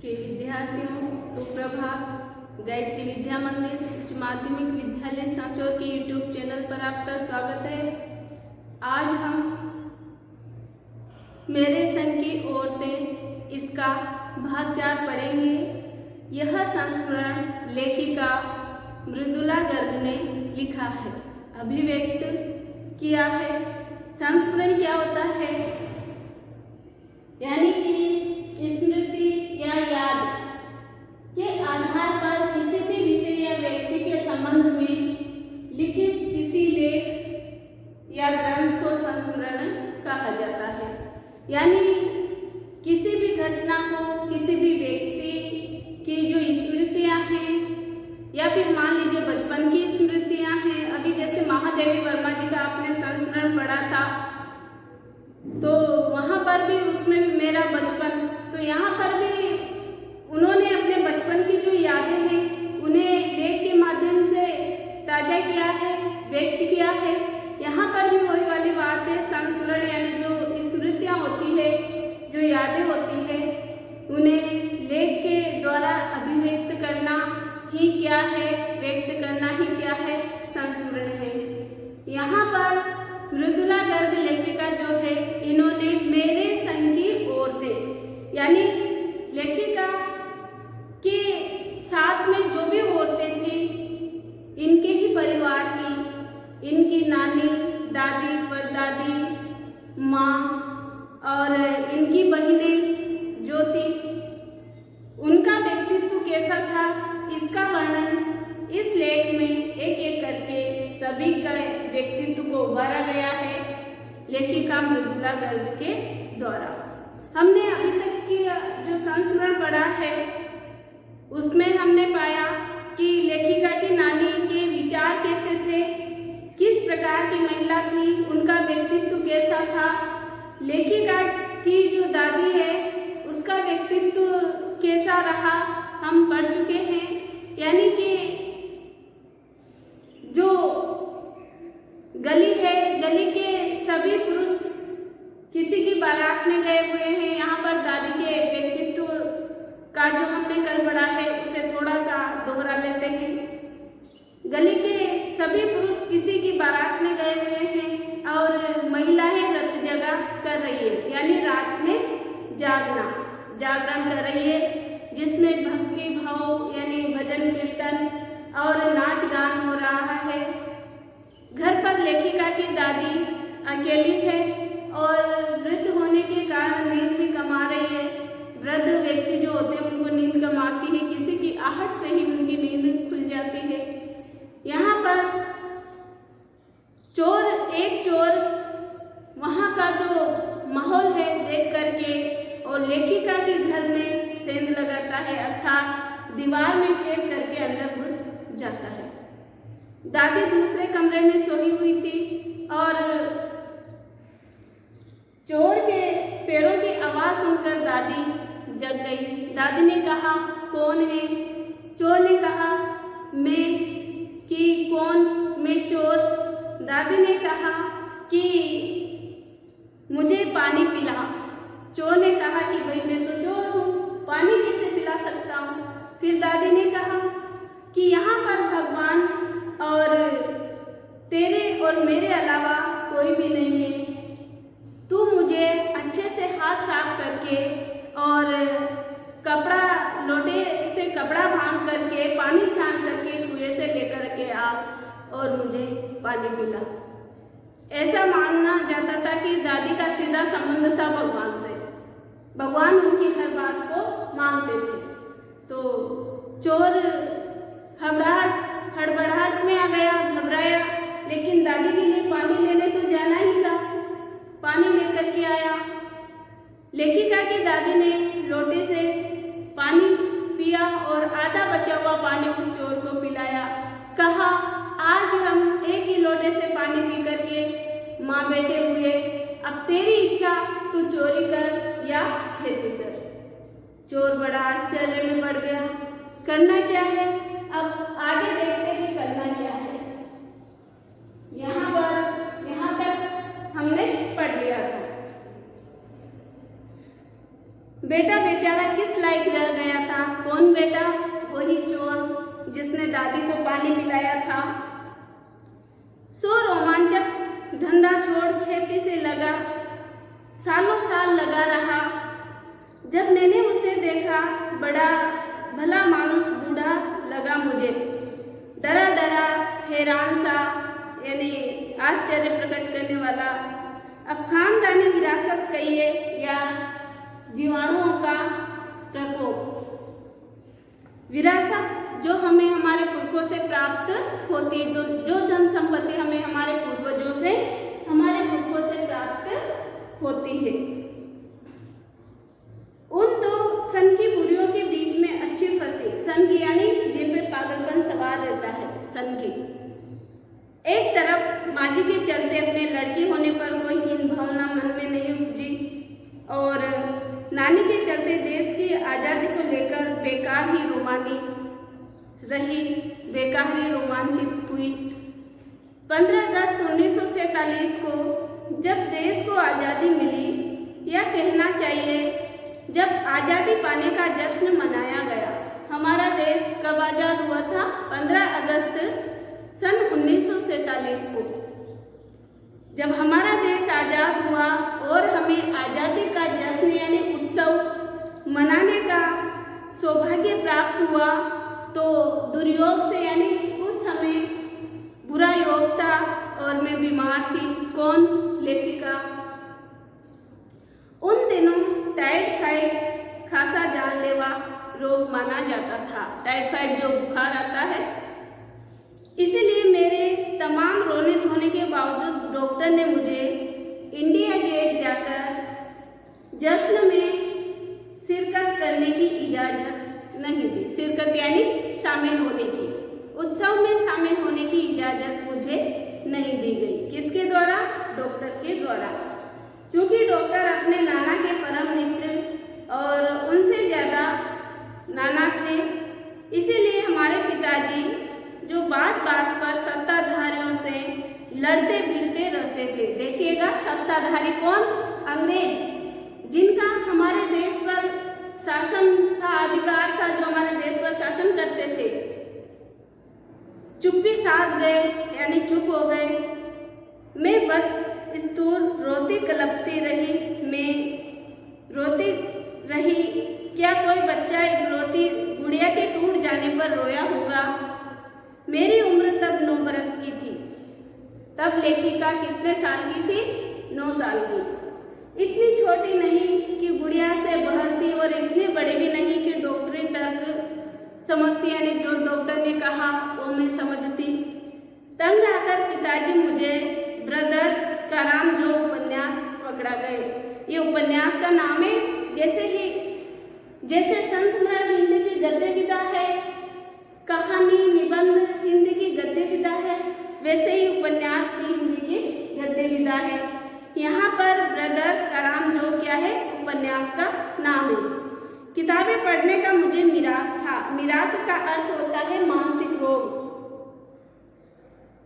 के विद्यार्थियों सुप्रभात। गायत्री विद्या मंदिर उच्च माध्यमिक विद्यालय सांचौर के यूट्यूब चैनल पर आपका स्वागत है। आज हम मेरे संग की औरतें इसका भाग 4 पढ़ेंगे। यह संस्मरण लेखिका मृदुला गर्ग ने लिखा है, अभिव्यक्त किया है। संस्मरण क्या होता है? यानी कि स्मृति या याद के आधार पर किसी भी विषय या व्यक्ति के संबंध में लिखित किसी लेख या ग्रंथ को संस्मरण कहा जाता है। यानी किसी भी घटना को, किसी भी व्यक्ति की जो स्मृतियां हैं या फिर मान लीजिए बचपन की स्मृतियां हैं। अभी जैसे महादेवी वर्मा जी का आपने संस्मरण पढ़ा था, तो वहाँ पर भी उसमें मेरा बचपन, तो यहाँ पर भी उन्होंने अपने बचपन की जो यादें हैं उन्हें लेख के माध्यम से ताजा किया है, व्यक्त किया है। यहाँ पर भी वही वाली बात है, संस्मरण यानी जो स्मृतियाँ होती है, जो यादें होती है, उन्हें लेख के द्वारा अभिव्यक्त करना ही क्या है, व्यक्त करना ही क्या है, संस्मरण है। यहाँ पर मृदुला गर्ग लेखिका जो है, इन्होंने मेरे संग की औरतें यानी लेखिका के साथ में जो भी औरतें थी, इनके ही परिवार की, इनकी नानी, दादी, परदादी, माँ और इनकी बहनें जो थी, उनका व्यक्तित्व कैसा था, इसका वर्णन इस लेख में एक एक करके सभी का व्यक्तित्व को उभारा गया है लेखिका मृदुला गर्ग के द्वारा। हमने अभी तक की जो संस्मरण पढ़ा है उसमें हमने पाया कि लेखिका की नानी के विचार कैसे थे, किस प्रकार की महिला थी, उनका व्यक्तित्व कैसा था। लेखिका की जो दादी है उसका व्यक्तित्व कैसा रहा, हम पढ़ चुके हैं। यानी कि जो गली है, गली के सभी पुरुष किसी की बारात में गए हुए हैं। यहाँ पर दादी के व्यक्तित्व का जो हमने कल पढ़ा है उसे थोड़ा सा दोहरा लेते हैं। गली के सभी पुरुष किसी की बारात में गए हुए हैं और महिलाएं रत जगा कर रही है, यानी रात में जागरण कर रही है, जिसमें भक्ति भाव यानी भजन कीर्तन और नाच गान हो रहा है। घर पर लेखिका की दादी अकेली है और वृद्ध होने के कारण नींद भी कम आ रही है। वृद्ध व्यक्ति जो होते हैं उनको नींद कम आती है, किसी की आहट से ही उनकी नींद खुल जाती है। यहाँ पर एक चोर वहाँ का जो माहौल है देख करके और लेखिका के घर में सेंध लगाता है, अर्थात दीवार में छेद करके अंदर घुस जाता है। दादी दूसरे कमरे में सोई हुई थी और चोर के पैरों की आवाज सुनकर दादी जग गई। दादी ने कहा, कौन है? चोर ने कहा, मैं। कि कौन? मैं चोर। दादी ने कहा कि मुझे पानी पिला। चोर ने कहा कि भाई मैं तो चोर हूँ, पानी कैसे पिला सकता हूँ? फिर दादी ने कहा कि यहाँ पर भगवान और तेरे और मेरे अलावा कोई भी नहीं है। तू मुझे अच्छे से हाथ साफ करके और लोटे से कपड़ा बांध करके पानी छान करके कुएं से लेकर के आ और मुझे पानी पिला। ऐसा माना जाता था कि दादी का सीधा संबंध था भगवान से, भगवान उनकी हर बात को मानते थे। तो चोर हड़बड़ाहट में आ गया, घबराया, लेकिन दादी के लिए पानी लेने तो जाना ही था। पानी लेकर के आया। लेखिका की दादी ने लोटे से पानी पिया और आधा बचा हुआ पानी उस चोर को पिलाया। कहा, आज हम एक ही लोटे से पानी पी करके माँ बैठे हुए, अब तेरी इच्छा, तू चोरी कर या खेती कर। चोर बड़ा आश्चर्य में पड़ गया, करना क्या है? अब आगे देखते हैं करना क्या है। यहाँ तक हमने पढ़ लिया था। बेटा बेचारा किस लायक रह गया था। कौन बेटा? वही चोर जिसने दादी को पानी पिलाया था। सो रोमांचक धंधा छोड़ खेती से लगा, सालों साल लगा रहा। जब मैंने उसे देखा, बड़ा भला मानुस बूढ़ा लगा मुझे, डरा डरा, हैरान सा, यानी आश्चर्य प्रकट करने वाला। अब खानदानी विरासत कहिए या जीवाणुओं का प्रकोप, विरासत जो हमें हमारे पुरखों से प्राप्त होती है, तो जो धन संपत्ति हमें हमारे पूर्वजों से, हमारे पुरखों से प्राप्त होती है, उन दो सन की बुढ़ियों के बीच में अच्छी फंसी। सन की यानी जिन पे पागलपन सवार रहता है, सन की। एक तरफ माँ जी के चलते अपने लड़की होने पर कोई हीन भावना मन में नहीं उपजी, और नानी के चलते देश की आज़ादी को लेकर बेकार ही रोमानी रही, बेकार ही रोमांचित हुई। 15 अगस्त 1947 को जब देश को आज़ादी मिली, या कहना चाहिए जब आज़ादी पाने का जश्न मनाया गया। हमारा देश कब आज़ाद हुआ था? 15 अगस्त सन 1947 को। जब हमारा देश आज़ाद हुआ और हमें आज़ादी का जश्न यानी उत्सव मनाने का सौभाग्य प्राप्त हुआ, तो दुर्योग से, यानी उस समय बुरा योग था और मैं बीमार थी। कौन? लेखिका। उन दिनों टाइफाइड खासा जानलेवा रोग माना जाता था। टाइफाइड जो बुखार आता है, इसीलिए मेरे तमाम रोने धोने के बावजूद डॉक्टर ने मुझे इंडिया गेट जाकर जश्न में शिरकत करने की इजाज़त नहीं दी। शिरकत यानी शामिल होने की, उत्सव में शामिल होने की इजाज़त मुझे नहीं दी गई। किसके द्वारा? डॉक्टर के द्वारा। क्योंकि डॉक्टर अपने नाना के परम मित्र और उनसे ज़्यादा नाना थे, इसीलिए हमारे पिताजी जो बात बात पर सत्ताधारियों से लड़ते भिड़ते रहते थे। देखिएगा, सत्ताधारी कौन? अंग्रेज, जिनका हमारे देश पर शासन था, अधिकार था, जो हमारे देश पर शासन करते थे। चुप्पी साध गए, यानी चुप हो गए। मैं बदस्तूर रोती कलपती रही, मैं रोती रही। क्या कोई बच्चा इकलौती गुड़िया के टूट जाने पर रोया होगा? मेरी उम्र तब 9 बरस की थी। तब लेखिका कितने साल की थी? 9 साल की। इतनी छोटी नहीं कि गुड़िया से बहरती और इतनी बड़ी भी नहीं कि डॉक्टरी तर्क समझती, यानी जो डॉक्टर ने कहा वो मैं समझती। तंग आकर पिताजी मुझे ब्रदर्स कारामजो उपन्यास पकड़ा गए। ये उपन्यास का नाम है, जैसे संस्मरण हिंदी की गद्य विधा है, कहानी निबंध हिंदी की गद्य विधा है, वैसे ही उपन्यास की हिंदी की गद्य विधा है। यहाँ पर ब्रदर्स कारामजो क्या है? उपन्यास का नाम है। किताबें पढ़ने का मुझे मिराक था। मिराक का अर्थ होता है मानसिक रोग।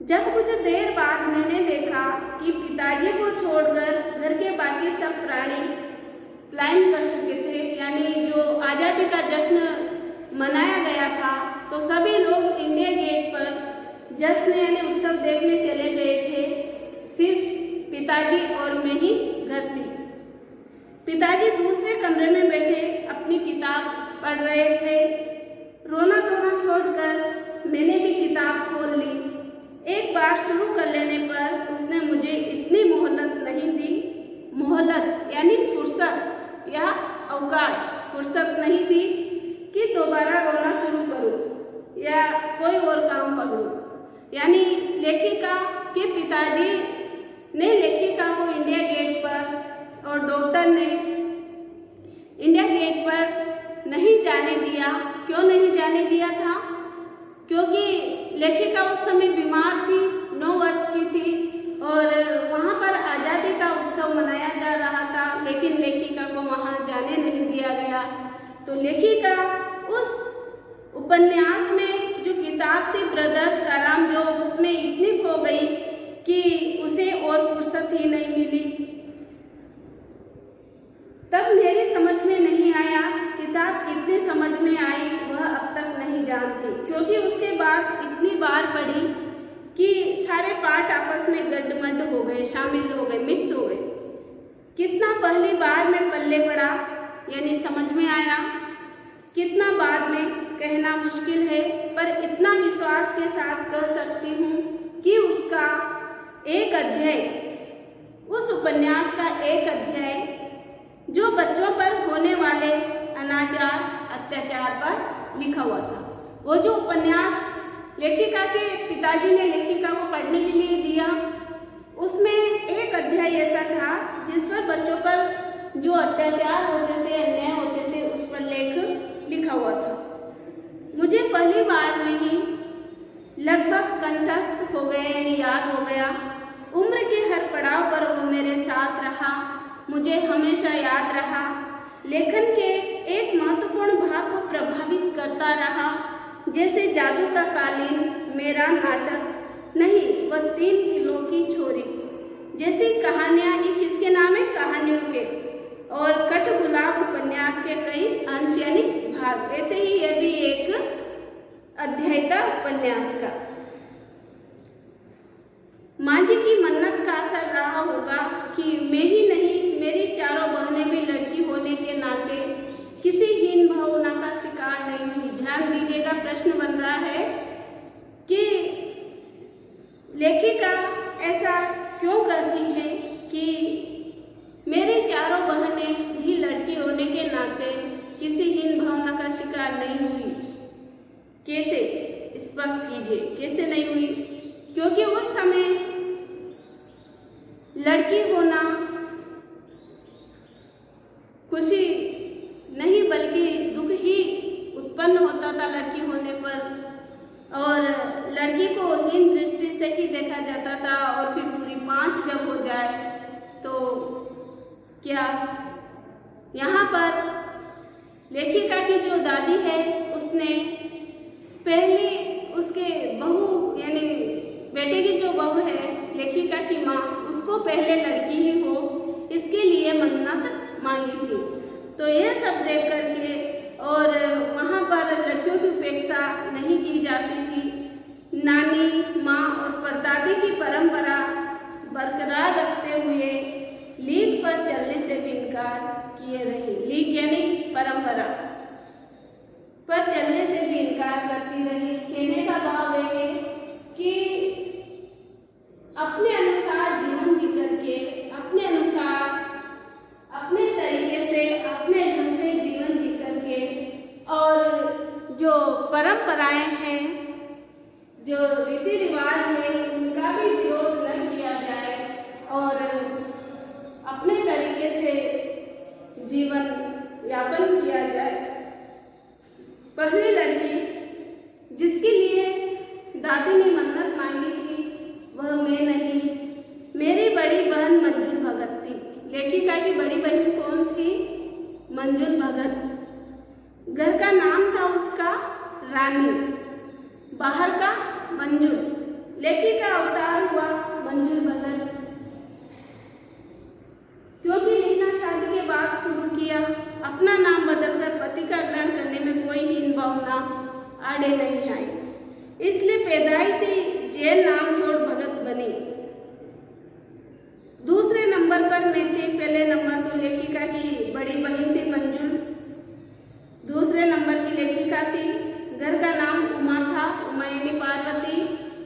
जब कुछ देर बाद मैंने देखा कि पिताजी को छोड़कर घर के बाकी सब प्राणी पलायन कर चुके थे, यानी जो आज़ादी का जश्न मनाया गया था, तो सभी लोग इंडिया गेट पर जश्न यानी उत्सव देखने चले गए थे। सिर्फ पिताजी और मैं ही घर थी। पिताजी दूसरे कमरे में बैठे अपनी किताब पढ़ रहे थे। रोना धोना छोड़कर मैंने भी किताब खोल ली। एक बार शुरू कर लेने पर उसने मुझे इतनी मोहलत नहीं दी। मोहलत यानी फुर्सत या अवकाश, फुर्सत नहीं दी कि दोबारा रोना शुरू करूं या कोई और काम पकड़ूं। यानी लेखिका के पिताजी ने लेखिका को इंडिया गेट पर और डॉक्टर ने इंडिया गेट पर नहीं जाने दिया। क्यों नहीं जाने दिया था? क्योंकि लेखिका उस समय बीमार थी, 9 वर्ष की थी, और वहाँ पर आज़ादी का उत्सव मनाया जा रहा था, लेकिन लेखिका को वहाँ जाने नहीं दिया गया। तो लेखिका उस उपन्यास में जो किताब थी ब्रदर्स कारामजो, उसमें इतनी खो गई कि उसे और फुर्सत ही नहीं मिली। तब मेरी समझ में नहीं आया क्योंकि उसके बाद इतनी बार पढ़ी कि सारे पाठ आपस में गड्ढमड्ढ हो गए, शामिल हो गए, मिक्स हो गए। कितना पहली बार में पल्ले पड़ा यानी समझ में आया, कितना बाद में कहना मुश्किल है, पर इतना विश्वास के साथ कह सकती हूँ कि उसका एक अध्याय, उस उपन्यास का एक अध्याय जो बच्चों पर होने वाले अनाचार अत्याचार पर लिखा हुआ था। वो जो उपन्यास लेखिका के पिताजी ने लेखिका को पढ़ने के लिए दिया, उसमें एक अध्याय ऐसा था जिस पर बच्चों पर जो अत्याचार होते थे, अन्याय होते थे, उस पर लेख लिखा हुआ था। मुझे पहली बार में ही लगभग कंठस्थ हो गया यानी याद हो गया। उम्र के हर पड़ाव पर वो मेरे साथ रहा, मुझे हमेशा याद रहा। लेखन के एक महत्वपूर्ण भाग को प्रभावित करता रहा, जैसे जादू का कालीन, मेरा नाटक नहीं, वह 3 किलो की छोरी जैसी कहानियाँ, ये किसके नाम है? कहानियों के, और कठगुलाब उपन्यास के कई अंश यानी भाग। ऐसे ही यह भी एक अध्याय था उपन्यास का। माँ जी की मन्नत का असर रहा होगा कि मैं ही नहीं, मेरी चारों बहनें भी लड़की होने के नाते किसी हीन भावना का शिकार नहीं हुई। ध्यान दीजिएगा, प्रश्न बन रहा है कि लेखिका ऐसा क्यों कहती है कि मेरी चारों बहनें भी लड़की होने के नाते किसी हीन भावना का शिकार नहीं हुई। कैसे? स्पष्ट कीजिए, कैसे नहीं हुई? क्योंकि उस समय लड़की होना खुशी नहीं बल्कि दुख ही उत्पन्न होता था लड़की होने पर, और लड़की को हीन दृष्टि से ही देखा जाता था। और फिर पूरी 5 जब हो जाए तो क्या, यहाँ पर लेखिका की जो दादी है उसने पहले उसके बहू यानी बेटे की जो बहू है लेखिका की माँ, उसको पहले लड़की ही हो इसके लिए मन्नत मांगी थी। तो यह सब देख करके, और वहाँ पर लड़कियों की उपेक्षा नहीं की जाती थी। नानी, माँ और परदादी की परंपरा बरकरार रखते हुए लीक पर चलने से भी इनकार किए रही। लीक यानी परंपरा पर चलने से भी इनकार करती रही। कहने का भाव है कि अपने अनुसार जीवन जी करके, अपने अनुसार, अपने तरीके से, अपने ढंग से जीवन जी करके, और जो परंपराएं हैं, जो रीति रिवाज है, उनका भी विरोध न किया जाए और अपने तरीके से जीवन यापन किया जाए। पहली लड़की जिसके लिए दादी ने मन्नत मांगी थी वह मैं नहीं, मेरी बड़ी बहन मंजुल भगत थी। लेखिका की बड़ी बहन कौन थी? मंजुल भगत। घर का नाम था उसका रानी, बाहर का मंजुल। लेखिका अवतार हुआ मंजुल भगत। क्योंकि लिखना शादी के बाद शुरू किया, अपना नाम बदलकर पति का ग्रहण करने में कोई हीन भावना आड़े नहीं आई, इसलिए पैदाइश से जैन नाम छोड़ भगत बनी। दूसरे नंबर पर मैं थी, पहले नंबर तो लेखिका की बड़ी बहन थी मंजुल, दूसरे नंबर की लेखिका थी। घर का नाम उमा था, उमा यानी पार्वती,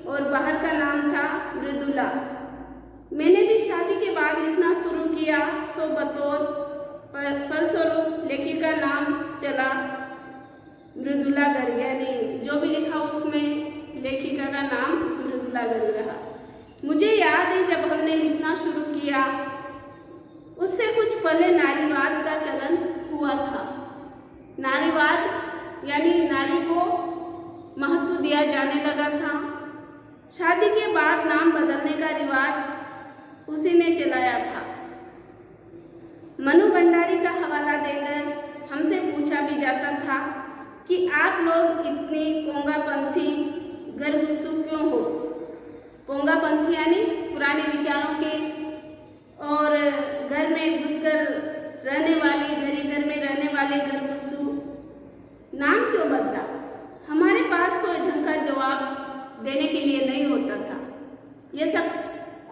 और बाहर का नाम था मृदुला। मैंने भी शादी के बाद लिखना शुरू किया, सो बतौर पर फलस्वरूप लेखिका नाम चला मृदुला गर्ग, यानी जो भी लिखा उसमें लेखिका का नाम मृदुला गर्ग रहा। मुझे याद है जब हमने लिखना शुरू किया उससे कुछ पहले नारीवाद का चलन हुआ था। नारीवाद यानी नारी को महत्व दिया जाने लगा था। शादी के बाद नाम बदलने का रिवाज उसी ने चलाया था। मनु भंडारी का हवाला देकर हमसे पूछा भी जाता था कि आप लोग इतनी पोंगापंथी गर्भुत्सु क्यों हो? पोंगापंथी यानी पुराने विचारों के और घर में घुसकर रहने वाली, घर में रहने वाले गर्भुत्सु। नाम क्यों बदला? हमारे पास कोई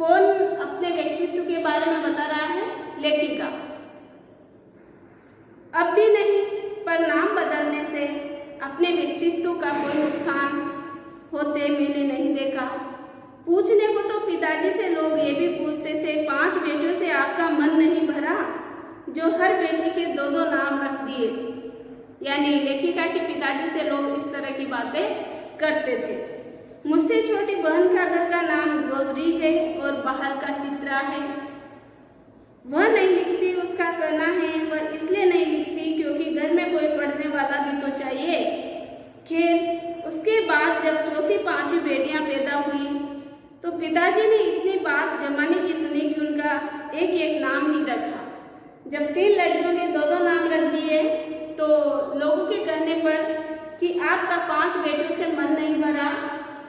कौन अपने व्यक्तित्व के बारे में बता रहा है? लेखिका। अब भी नहीं, पर नाम बदलने से अपने व्यक्तित्व का कोई नुकसान होते मैंने नहीं देखा। पूछने को तो पिताजी से लोग ये भी पूछते थे, 5 बेटियों से आपका मन नहीं भरा जो हर बेटी के 2-2 नाम रख दिए। यानी लेखिका के पिताजी से लोग इस तरह की बातें करते थे। मुझसे छोटी बहन का घर का नाम गौरी है और बाहर का चित्रा है। वह नहीं लिखती, उसका कहना है वह इसलिए नहीं लिखती क्योंकि घर में कोई पढ़ने वाला भी तो चाहिए। खैर, उसके बाद जब चौथी 5वीं बेटियां पैदा हुई तो पिताजी ने इतनी बात जमाने की सुनी कि उनका एक नाम ही रखा। जब 3 लड़कियों के 2-2 नाम रख दिए तो लोगों के कहने पर कि आपका 5 बेटियों से मन नहीं भरा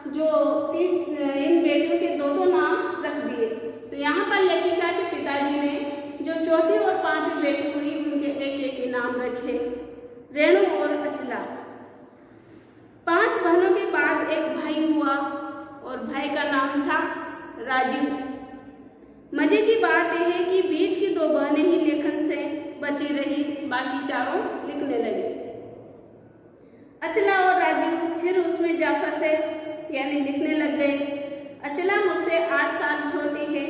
जो इन बेटियों के 2-2 नाम रख दिए। तो यहाँ पर लेखिका के पिताजी ने जो चौथी और 5वीं बेटी हुई उनके एक नाम रखे, रेणु और अचला। 5 बहनों के बाद एक भाई हुआ और भाई का नाम था राजीव। मजे की बात यह है कि बीच की 2 बहनें ही लेखन से बची रही, बाकी चारों लिखने लगी। अचला और राजीव फिर उसमें जा फंसे, यानी लिखने लग गए। अचला मुझसे 8 साल छोटी है,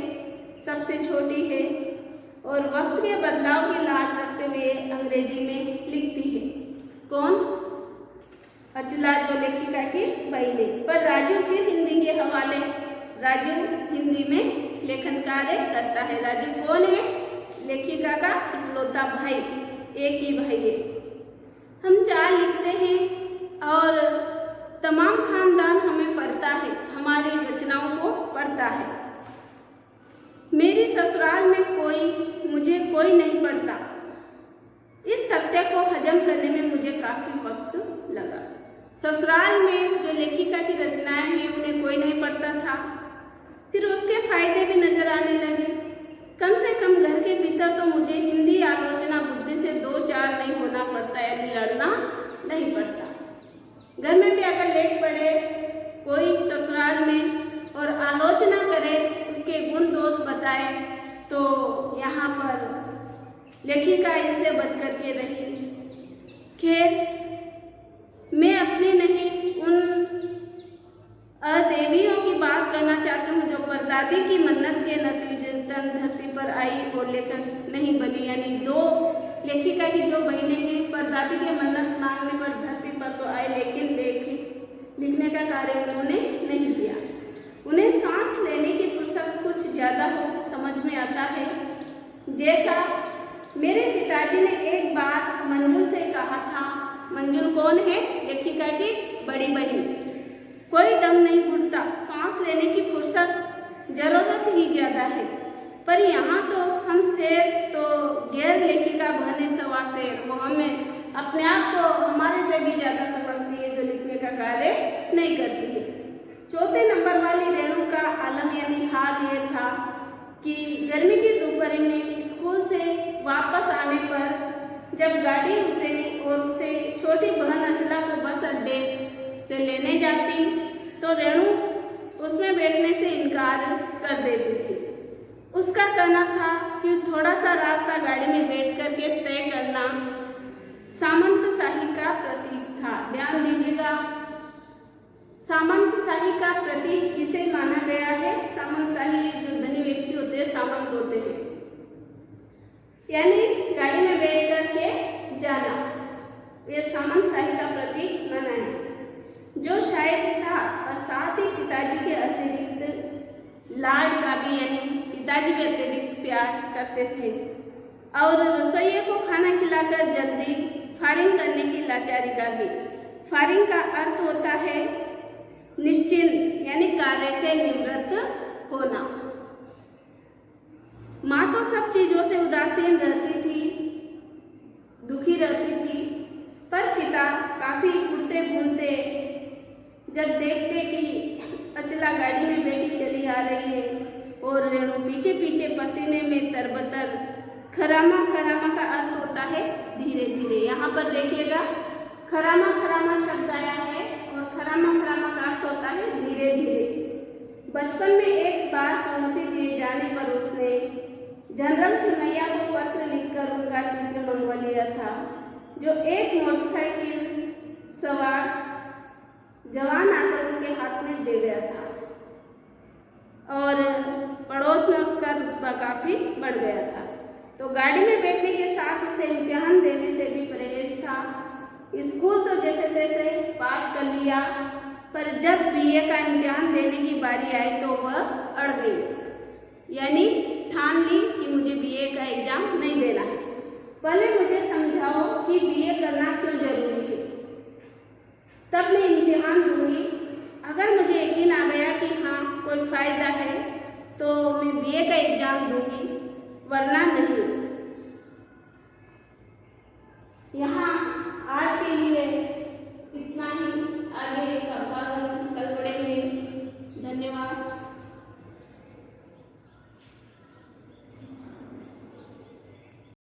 सबसे छोटी है और वक्त के बदलाव की लाज रखते हुए अंग्रेजी में लिखती है। कौन? अचला, जो लेखिका की बहन है। पर राजीव फिर हिंदी के हवाले, राजीव हिंदी में लेखन कार्य करता है। राजीव कौन है? लेखिका का इकलौता भाई, एक ही भाई है। हम 4 लिखते हैं और तमाम खानदान हमें पढ़ता है, हमारी रचनाओं को पढ़ता है। मेरी ससुराल में मुझे कोई नहीं पढ़ता। इस तथ्य को हजम करने में मुझे काफी वक्त लगा। ससुराल में जो लेखिका की रचनाएं हैं उन्हें कोई नहीं पढ़ता था। फिर उसके फायदे भी नजर आने लगे। कम से कम घर के भीतर तो मुझे हिंदी आलोचना बुद्धि से 2-4 नहीं होना पड़ता, यानी लड़ना नहीं पड़ता। घर में भी अगर लेख पढ़े कोई ससुराल में और आलोचना करे, उसके गुण दोष बताए, तो यहाँ पर लेखिका इनसे बच करके रही। खैर, मैं अपनी नहीं उन अदेवियों की बात करना चाहती हूँ जो परदादी की मन्नत के नतीजे धरती पर आई और लेखन नहीं बनी। यानी 2 लेखिका की जो बहनें हैं परदादी के मन्नत मांगने पर धरती पर तो आए, लेकिन लिखने का कार्य उन्होंने नहीं किया। उन्हें सांस लेने की फुर्सत कुछ ज्यादा हो, समझ में आता है। जैसा मेरे पिताजी ने एक बार मंजुल से कहा था। मंजुल कौन है? लेखिका की बड़ी बहन। कोई दम नहीं घुटता, सांस लेने की फुर्सत जरूरत ही ज्यादा है। पर यहाँ तो हम शेर तो गैर लेखिका बहने सवा शेर, वो हमें अपने आप को हमारे से भी ज्यादा समझती है, जो लिखने का कार्य नहीं करती है। 4थे नंबर वाली रेणु का आलम यानी हाल ये था कि गर्मी की दोपहर में स्कूल से वापस आने पर जब गाड़ी उसे और उसे छोटी बहन अचला को बस अड्डे से लेने जाती तो रेणु उसमें बैठने से इनकार कर देती थी। उसका कहना था कि थोड़ा सा रास्ता गाड़ी में बैठ करके तय करना सामंतशाही का प्रतीक था। ध्यान दीजिएगा, सामंतशाही का प्रतीक किसे माना गया है? सामंतशाही जो धनी व्यक्ति होते हैं, सामंत होते हैं, यानी गाड़ी में बैठ करके जाना, ये सामंतशाही का प्रतीक माना है। जो शायद था और साथ ही पिताजी के अतिरिक्त लाड का भी, यानी पिताजी भी अत्यधिक प्यार करते थे और रसोइये को खाना खिलाकर जल्दी फायरिंग करने की लाचारी का भी। फायरिंग का अर्थ होता है निश्चिंत, यानी कार्य से निवृत्त होना। माँ तो सब चीजों से उदासीन रहती थी, दुखी रहती थी, पर पिता काफी उड़ते भूलते जब देखते कि अचला गाड़ी में बैठी चली आ रही है और रेणु पीछे पीछे पसीने में तरबतर। खरामा का अर्थ होता है धीरे धीरे। यहाँ पर देखिएगा, खरामा शब्द आया है और खरामा का अर्थ होता है धीरे धीरे। बचपन में एक बार चुनौती दी जनरल थी मैया को पत्र लिखकर उनका चित्र मंगवा लिया था, जो एक मोटरसाइकिल सवार जवान आकर उनके हाथ में दे गया था और पड़ोस में उसका रुतबा काफी बढ़ गया था। तो गाड़ी में बैठने के साथ उसे इम्तिहान देने से भी परहेज था। स्कूल तो जैसे तैसे पास कर लिया, पर जब बीए का इम्तिहान देने की बारी आई तो वह अड़ गई, यानी ठान ली कि मुझे बीए का एग्जाम नहीं देना है। पहले मुझे समझाओ कि बीए करना क्यों जरूरी है, तब मैं इम्तिहान दूंगी। अगर मुझे यकीन आ गया कि हाँ कोई फायदा है तो मैं बीए का एग्जाम दूंगी, वरना नहीं। यहाँ